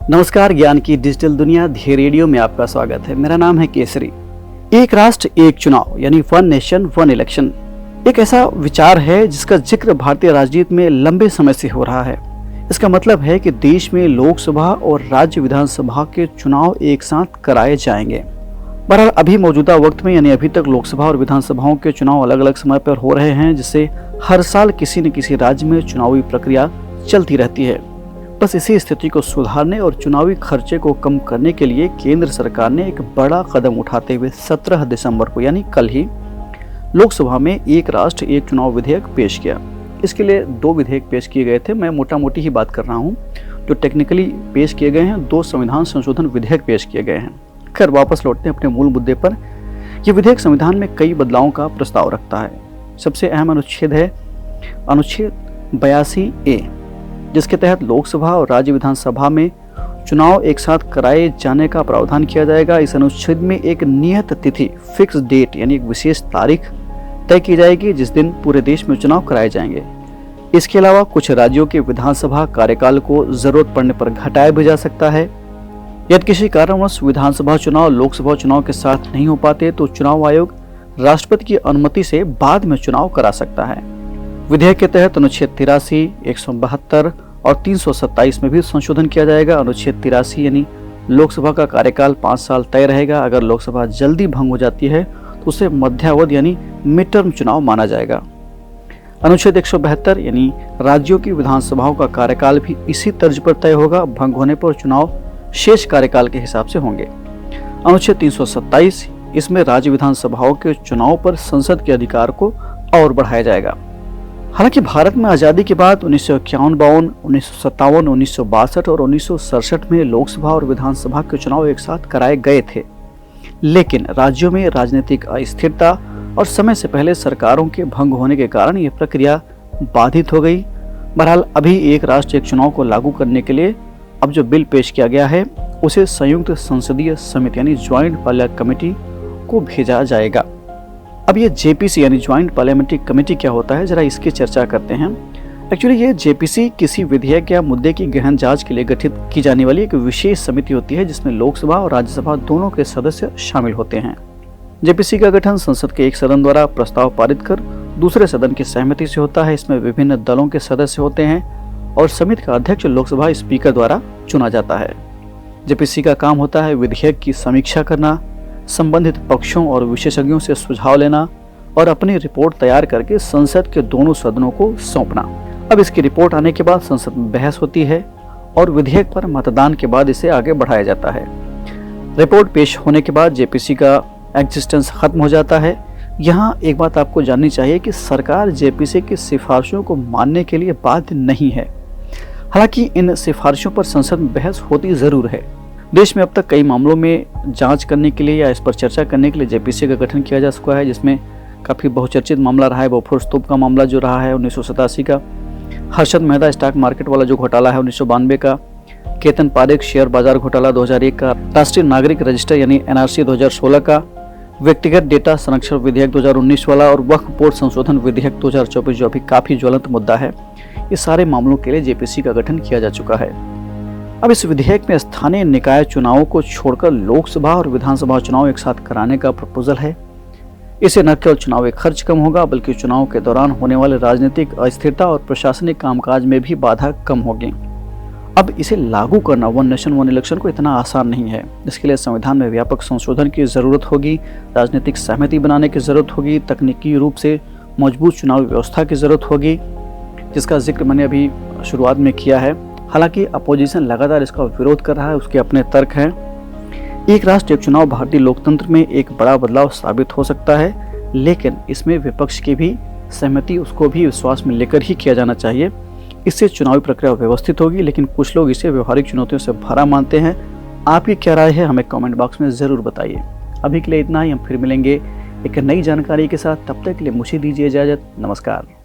नमस्कार, ज्ञान की डिजिटल दुनिया धी रेडियो में आपका स्वागत है। मेरा नाम है केसरी। एक राष्ट्र एक चुनाव यानी वन नेशन वन इलेक्शन एक ऐसा विचार है जिसका जिक्र भारतीय राजनीति में लंबे समय से हो रहा है। इसका मतलब है कि देश में लोकसभा और राज्य विधानसभा के चुनाव एक साथ कराए जाएंगे। बहरहाल अभी मौजूदा वक्त में यानी अभी तक लोकसभा और विधानसभाओं के चुनाव अलग अलग समय पर हो रहे हैं, जिससे हर साल किसी न किसी राज्य में चुनावी प्रक्रिया चलती रहती है। बस इसी स्थिति को सुधारने और चुनावी खर्चे को कम करने के लिए केंद्र सरकार ने एक बड़ा कदम उठाते हुए 17 दिसंबर को यानी कल ही लोकसभा में एक राष्ट्र एक चुनाव विधेयक पेश किया। इसके लिए 2 विधेयक पेश किए गए थे। मैं मोटा मोटी ही बात कर रहा हूँ। जो टेक्निकली पेश किए गए हैं, 2 संविधान संशोधन विधेयक पेश किए गए हैं। खैर, वापस लौटते हैं अपने मूल मुद्दे पर। यह विधेयक संविधान में कई बदलावों का प्रस्ताव रखता है। सबसे अहम अनुच्छेद है अनुच्छेद 82A, जिसके तहत लोकसभा और राज्य विधानसभा में चुनाव एक साथ कराए जाने का प्रावधान किया जाएगा। इस अनुच्छेद में एक नियत तिथि फिक्स डेट यानी एक विशेष तारीख तय की जाएगी जिस दिन पूरे देश में चुनाव कराए जाएंगे। इसके अलावा कुछ राज्यों के विधानसभा कार्यकाल को जरूरत पड़ने पर घटाया भी जा सकता है। यदि किसी कारणवश विधानसभा चुनाव लोकसभा चुनाव के साथ नहीं हो पाते तो चुनाव आयोग राष्ट्रपति की अनुमति से बाद में चुनाव करा सकता है। विधेयक के तहत अनुच्छेद 83, 172 और 327 में भी संशोधन किया जाएगा। अनुच्छेद 83 यानी लोकसभा का कार्यकाल 5 साल तय रहेगा। अगर लोकसभा जल्दी भंग हो जाती है तो उसे मध्यावधि यानी मिड टर्म चुनाव माना जाएगा। अनुच्छेद 172 यानी राज्यों की विधानसभाओं का कार्यकाल भी इसी तर्ज पर तय होगा। भंग होने पर चुनाव शेष कार्यकाल के हिसाब से होंगे। अनुच्छेद 327, इसमें राज्य विधानसभाओं के चुनाव पर संसद के अधिकार को और बढ़ाया जाएगा। हालांकि भारत में आज़ादी के बाद 1951, 1957, 1962 और 1967 में लोकसभा और विधानसभा के चुनाव एक साथ कराए गए थे, लेकिन राज्यों में राजनीतिक अस्थिरता और समय से पहले सरकारों के भंग होने के कारण ये प्रक्रिया बाधित हो गई। बहरहाल अभी एक राष्ट्र एक चुनाव को लागू करने के लिए अब जो बिल पेश किया गया है उसे संयुक्त संसदीय समिति यानी ज्वाइंट पार्लियामेंट्री कमेटी को भेजा जाएगा। अब ये जेपीसी यानी ज्वाइंट पार्लियामेंट्री कमेटी क्या होता है, जरा इसकी चर्चा करते हैं। एक्चुअली ये जेपीसी किसी विधेयक या मुद्दे की गहन जांच के लिए गठित की जाने वाली एक विशेष समिति होती है जिसमें लोकसभा और राज्यसभा दोनों के सदस्य शामिल होते हैं। जेपीसी का गठन संसद के एक सदन द्वारा प्रस्ताव पारित कर दूसरे सदन की सहमति से होता है। इसमें विभिन्न दलों के सदस्य होते हैं और समिति का अध्यक्ष लोकसभा स्पीकर द्वारा चुना जाता है। जेपीसी का काम होता है विधेयक की समीक्षा करना, संबंधित पक्षों और विशेषज्ञों से सुझाव लेना और अपनी रिपोर्ट तैयार करके संसद के दोनों सदनों को सौंपना। अब इसकी रिपोर्ट आने के बाद संसद में बहस होती है और विधेयक पर मतदान के बाद इसे आगे बढ़ाया जाता है। रिपोर्ट पेश होने के बाद जेपीसी का एग्जिस्टेंस खत्म हो जाता है। यहाँ एक बात आपको जाननी चाहिए कि सरकार जेपीसी की सिफारिशों को मानने के लिए बाध्य नहीं है। हालांकि इन सिफारिशों पर संसद में बहस होती जरूर है। देश में अब तक कई मामलों में जांच करने के लिए या इस पर चर्चा करने के लिए जेपीसी का गठन किया जा चुका है, जिसमें काफ़ी बहुचर्चित मामला रहा है बोफोर्स तोप का मामला जो रहा है 1987 का, हर्षद मेहता स्टॉक मार्केट वाला जो घोटाला है 1992 का, केतन पारेख शेयर बाजार घोटाला 2001 का, राष्ट्रीय नागरिक रजिस्टर यानी एनआरसी 2016 का, व्यक्तिगत डेटा संरक्षण विधेयक 2019 वाला और वक्फ बोर्ड संशोधन विधेयक 2024 जो अभी काफ़ी ज्वलंत मुद्दा है। ये सारे मामलों के लिए जेपीसी का गठन किया जा चुका है। अब इस विधेयक में स्थानीय निकाय चुनावों को छोड़कर लोकसभा और विधानसभा चुनाव एक साथ कराने का प्रपोजल है। इससे न केवल चुनावी खर्च कम होगा बल्कि चुनाव के दौरान होने वाले राजनीतिक अस्थिरता और प्रशासनिक कामकाज में भी बाधा कम होगी। अब इसे लागू करना वन नेशन वन इलेक्शन को इतना आसान नहीं है। इसके लिए संविधान में व्यापक संशोधन की जरूरत होगी, राजनीतिक सहमति बनाने की जरूरत होगी, तकनीकी रूप से मजबूत चुनावी व्यवस्था की जरूरत होगी, जिसका जिक्र मैंने अभी शुरुआत में किया है। हालांकि अपोजिशन लगातार इसका विरोध कर रहा है, उसके अपने तर्क हैं। एक राष्ट्र एक चुनाव भारतीय लोकतंत्र में एक बड़ा बदलाव साबित हो सकता है, लेकिन इसमें विपक्ष की भी सहमति उसको भी विश्वास में लेकर ही किया जाना चाहिए। इससे चुनावी प्रक्रिया व्यवस्थित होगी, लेकिन कुछ लोग इसे व्यवहारिक चुनौतियों से भरा मानते हैं। आपकी क्या राय है हमें कमेंट बॉक्स में ज़रूर बताइए। अभी के लिए इतना ही, हम फिर मिलेंगे एक नई जानकारी के साथ। तब तक के लिए मुझे दीजिए इजाज़त। नमस्कार।